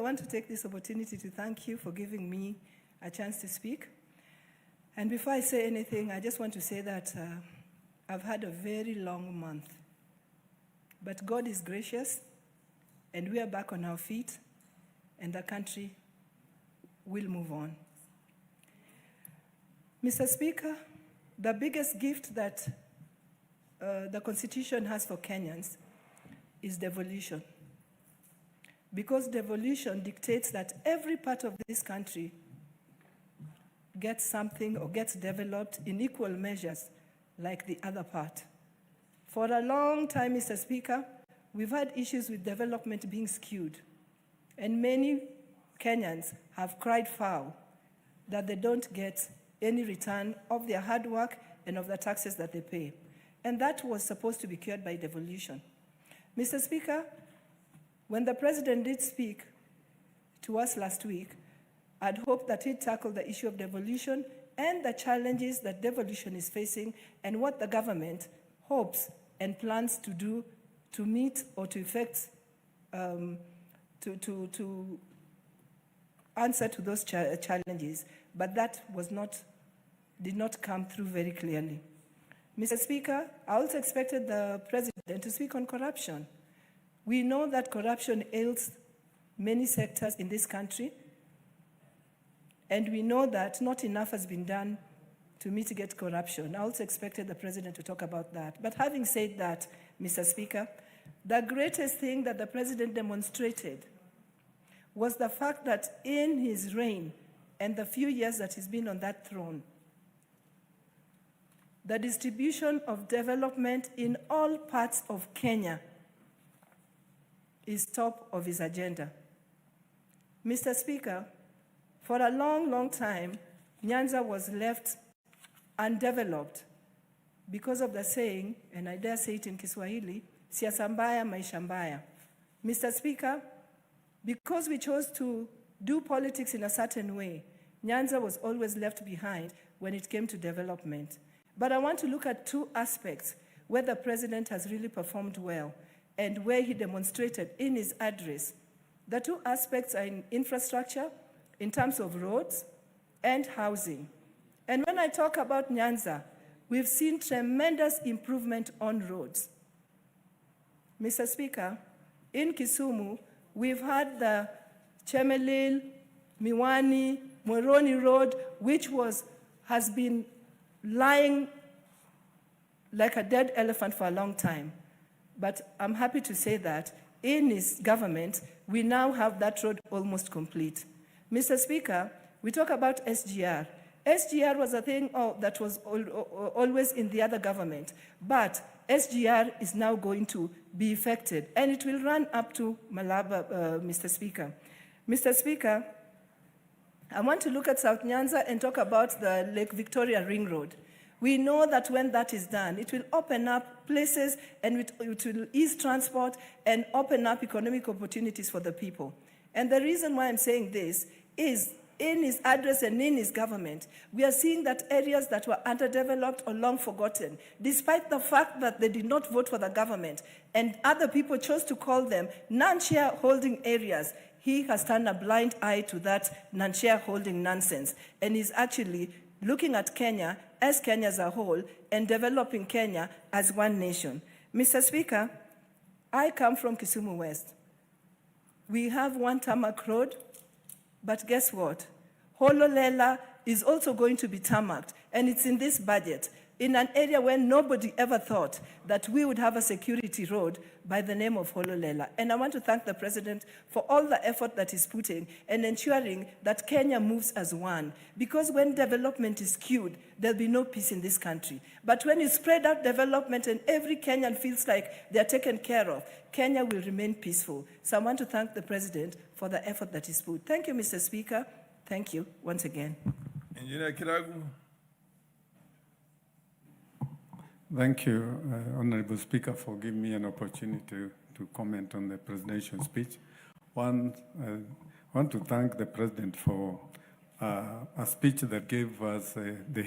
I want to take this opportunity to thank you for giving me a chance to speak. And before I say anything, I just want to say that I've had a very long month. But God is gracious, and we are back on our feet, and the country will move on. Mr. Speaker, the biggest gift that the Constitution has for Kenyans is devolution. Because devolution dictates that every part of this country gets something or gets developed in equal measures like the other part. For a long time, Mr. Speaker, we've had issues with development being skewed, and many Kenyans have cried foul that they don't get any return of their hard work and of the taxes that they pay. And that was supposed to be cured by devolution. Mr. Speaker, when the President did speak to us last week, I'd hoped that he'd tackle the issue of devolution and the challenges that devolution is facing and what the government hopes and plans to do to meet or to effect, to answer to those challenges. But that did not come through very clearly. Mr. Speaker, I also expected the President to speak on corruption. We know that corruption ails many sectors in this country, and we know that not enough has been done to mitigate corruption. I also expected the President to talk about that. But having said that, Mr. Speaker, the greatest thing that the President demonstrated was the fact that in his reign and the few years that he's been on that throne, the distribution of development in all parts of Kenya is top of his agenda. Mr. Speaker, for a long, long time, Nyanza was left undeveloped because of the saying, and I dare say it in Kiswahili, siasa mbaya, maisha mbaya. Mr. Speaker, because we chose to do politics in a certain way, Nyanza was always left behind when it came to development. But I want to look at two aspects where the President has really performed well and where he demonstrated in his address. The two aspects are in infrastructure, in terms of roads and housing. And when I talk about Nyanza, we've seen tremendous improvement on roads. Mr. Speaker, in Kisumu, we've had the Chemelil, Miwani, Moroni Road, which has been lying like a dead elephant for a long time. But I'm happy to say that in his government, we now have that road almost complete. Mr. Speaker, we talk about SGR. SGR was a thing that was always in the other government, but SGR is now going to be effected, and it will run up to Malaba, Mr. Speaker. Mr. Speaker, I want to look at South Nyanza and talk about the Lake Victoria Ring Road. We know that when that is done, it will open up places and it will ease transport and open up economic opportunities for the people. And the reason why I'm saying this is in his address and in his government, we are seeing that areas that were underdeveloped or long forgotten, despite the fact that they did not vote for the government and other people chose to call them non-shareholding areas, he has turned a blind eye to that non-shareholding nonsense and is actually looking at Kenya as a whole and developing Kenya as one nation. Mr. Speaker, I come from Kisumu West. We have one tarmac road, but guess what? Hololela is also going to be tarmacked, and it's in this budget, in an area where nobody ever thought that we would have a security road by the name of Hololela. And I want to thank the President for all the effort that he's putting and ensuring that Kenya moves as one. Because when development is skewed, there'll be no peace in this country. But when you spread out development and every Kenyan feels like they're taken care of, Kenya will remain peaceful. So I want to thank the President for the effort that he's put. Thank you, Mr. Speaker. Thank you once again. Engineer Kiragu. Thank you, Honorable Speaker, for giving me an opportunity to comment on the presidential speech. I want to thank the President for a speech that gave us the